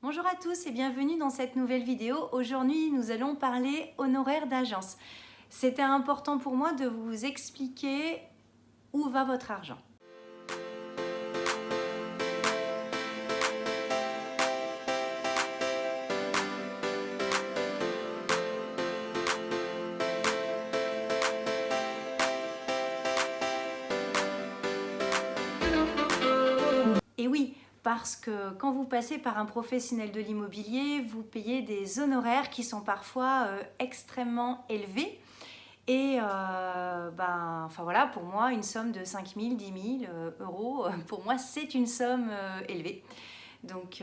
Bonjour à tous et bienvenue dans cette nouvelle vidéo. Aujourd'hui, nous allons parler honoraires d'agence. C'était important pour moi de vous expliquer où va votre argent. Et oui, parce que quand vous passez par un professionnel de l'immobilier, vous payez des honoraires qui sont parfois extrêmement élevés. Et enfin voilà, pour moi, une somme de 5 000, 10 000 euros, pour moi, c'est une somme élevée. Donc,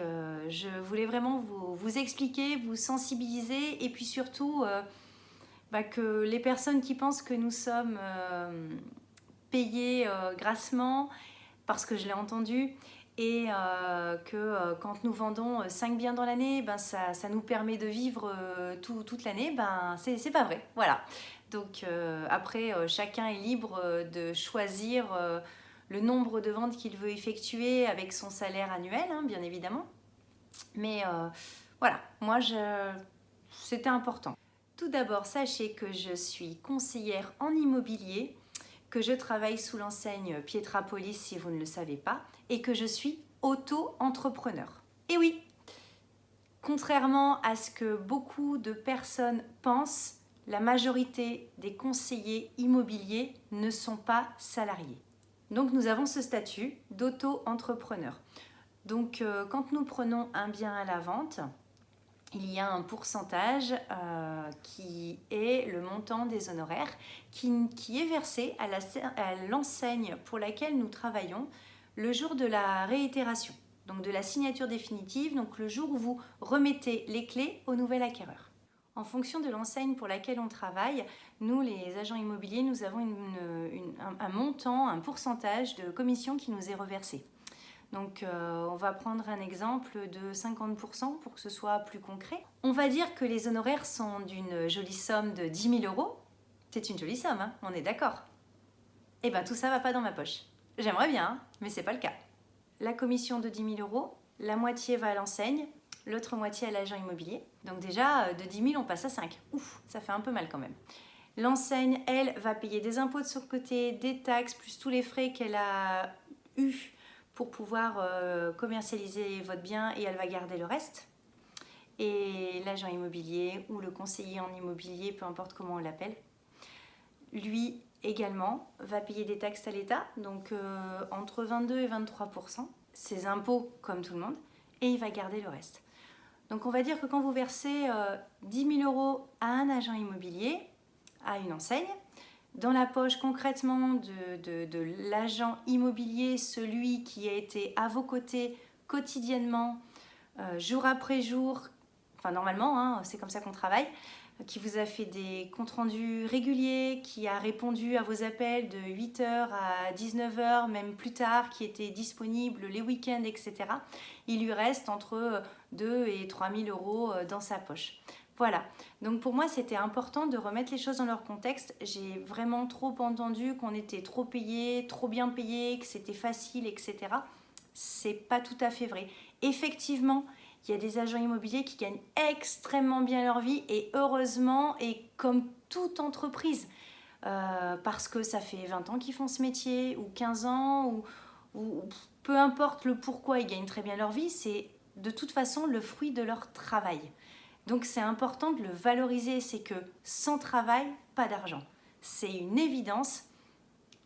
je voulais vraiment vous expliquer, vous sensibiliser et puis surtout que les personnes qui pensent que nous sommes payés grassement, parce que je l'ai entendu, et que quand nous vendons 5 biens dans l'année, ça nous permet de vivre toute l'année, c'est pas vrai. Voilà. Donc après, chacun est libre de choisir le nombre de ventes qu'il veut effectuer avec son salaire annuel, hein, bien évidemment. Mais voilà, moi, c'était important. Tout d'abord, sachez que je suis conseillère en immobilier, que je travaille sous l'enseigne Pietrapolis si vous ne le savez pas, et que je suis auto-entrepreneur. Et oui, contrairement à ce que beaucoup de personnes pensent, la majorité des conseillers immobiliers ne sont pas salariés. Donc nous avons ce statut d'auto-entrepreneur. Donc quand nous prenons un bien à la vente, il y a un pourcentage qui est le montant des honoraires qui est versé à l'enseigne pour laquelle nous travaillons le jour de la réitération, donc de la signature définitive, donc le jour où vous remettez les clés au nouvel acquéreur. En fonction de l'enseigne pour laquelle on travaille, nous les agents immobiliers, nous avons un montant, un pourcentage de commission qui nous est reversé. Donc on va prendre un exemple de 50% pour que ce soit plus concret. On va dire que les honoraires sont d'une jolie somme de 10 000 euros. C'est une jolie somme, hein, on est d'accord. Eh bien tout ça va pas dans ma poche. J'aimerais bien, hein, mais c'est pas le cas. La commission de 10 000 euros, la moitié va à l'enseigne, l'autre moitié à l'agent immobilier. Donc déjà, de 10 000, on passe à 5. Ouf, ça fait un peu mal quand même. L'enseigne, elle, va payer des impôts de son côté, des taxes, plus tous les frais qu'elle a eus pour pouvoir commercialiser votre bien et elle va garder le reste. Et l'agent immobilier ou le conseiller en immobilier, peu importe comment on l'appelle, lui également va payer des taxes à l'État, donc entre 22 et 23%, ses impôts comme tout le monde, et il va garder le reste. Donc on va dire que quand vous versez 10 000 euros à un agent immobilier, à une enseigne, dans la poche concrètement de l'agent immobilier, celui qui a été à vos côtés quotidiennement, jour après jour, enfin normalement, hein, c'est comme ça qu'on travaille, qui vous a fait des comptes rendus réguliers, qui a répondu à vos appels de 8h à 19h, même plus tard, qui était disponible les week-ends, etc. Il lui reste entre 2 et 3 000 euros dans sa poche. Voilà, donc pour moi c'était important de remettre les choses dans leur contexte. J'ai vraiment trop entendu qu'on était trop payé, trop bien payé, que c'était facile, etc. C'est pas tout à fait vrai. Effectivement, il y a des agents immobiliers qui gagnent extrêmement bien leur vie et heureusement, et comme toute entreprise, parce que ça fait 20 ans qu'ils font ce métier ou 15 ans ou peu importe le pourquoi ils gagnent très bien leur vie, c'est de toute façon le fruit de leur travail. Donc c'est important de le valoriser, c'est que sans travail, pas d'argent. C'est une évidence.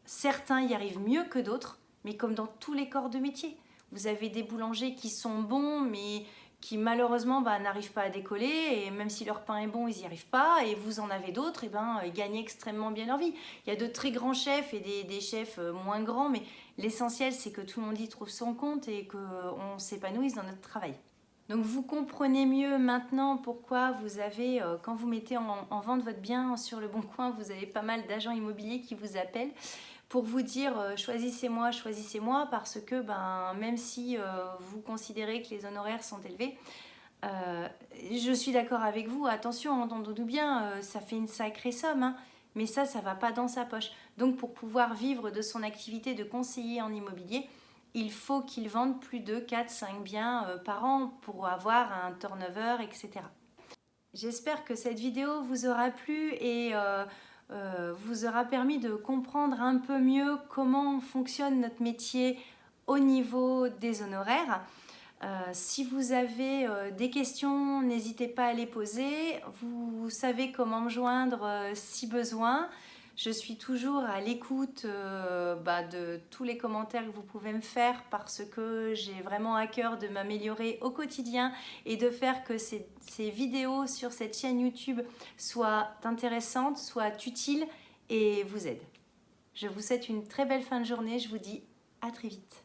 Certains y arrivent mieux que d'autres, mais comme dans tous les corps de métier. Vous avez des boulangers qui sont bons, mais qui malheureusement n'arrivent pas à décoller, et même si leur pain est bon, ils n'y arrivent pas, et vous en avez d'autres, ils gagnent extrêmement bien leur vie. Il y a de très grands chefs et des chefs moins grands, mais l'essentiel c'est que tout le monde y trouve son compte et qu'on s'épanouisse dans notre travail. Donc vous comprenez mieux maintenant pourquoi vous avez, quand vous mettez en vente votre bien sur le bon coin, vous avez pas mal d'agents immobiliers qui vous appellent pour vous dire choisissez-moi, choisissez-moi, parce que même si vous considérez que les honoraires sont élevés, je suis d'accord avec vous, attention, entendons-nous bien, ça fait une sacrée somme, hein, mais ça va pas dans sa poche. Donc pour pouvoir vivre de son activité de conseiller en immobilier, il faut qu'ils vendent plus de 4-5 biens par an pour avoir un turnover, etc. J'espère que cette vidéo vous aura plu et vous aura permis de comprendre un peu mieux comment fonctionne notre métier au niveau des honoraires. Si vous avez des questions, n'hésitez pas à les poser. Vous savez comment me joindre si besoin. Je suis toujours à l'écoute de tous les commentaires que vous pouvez me faire parce que j'ai vraiment à cœur de m'améliorer au quotidien et de faire que ces vidéos sur cette chaîne YouTube soient intéressantes, soient utiles et vous aident. Je vous souhaite une très belle fin de journée. Je vous dis à très vite.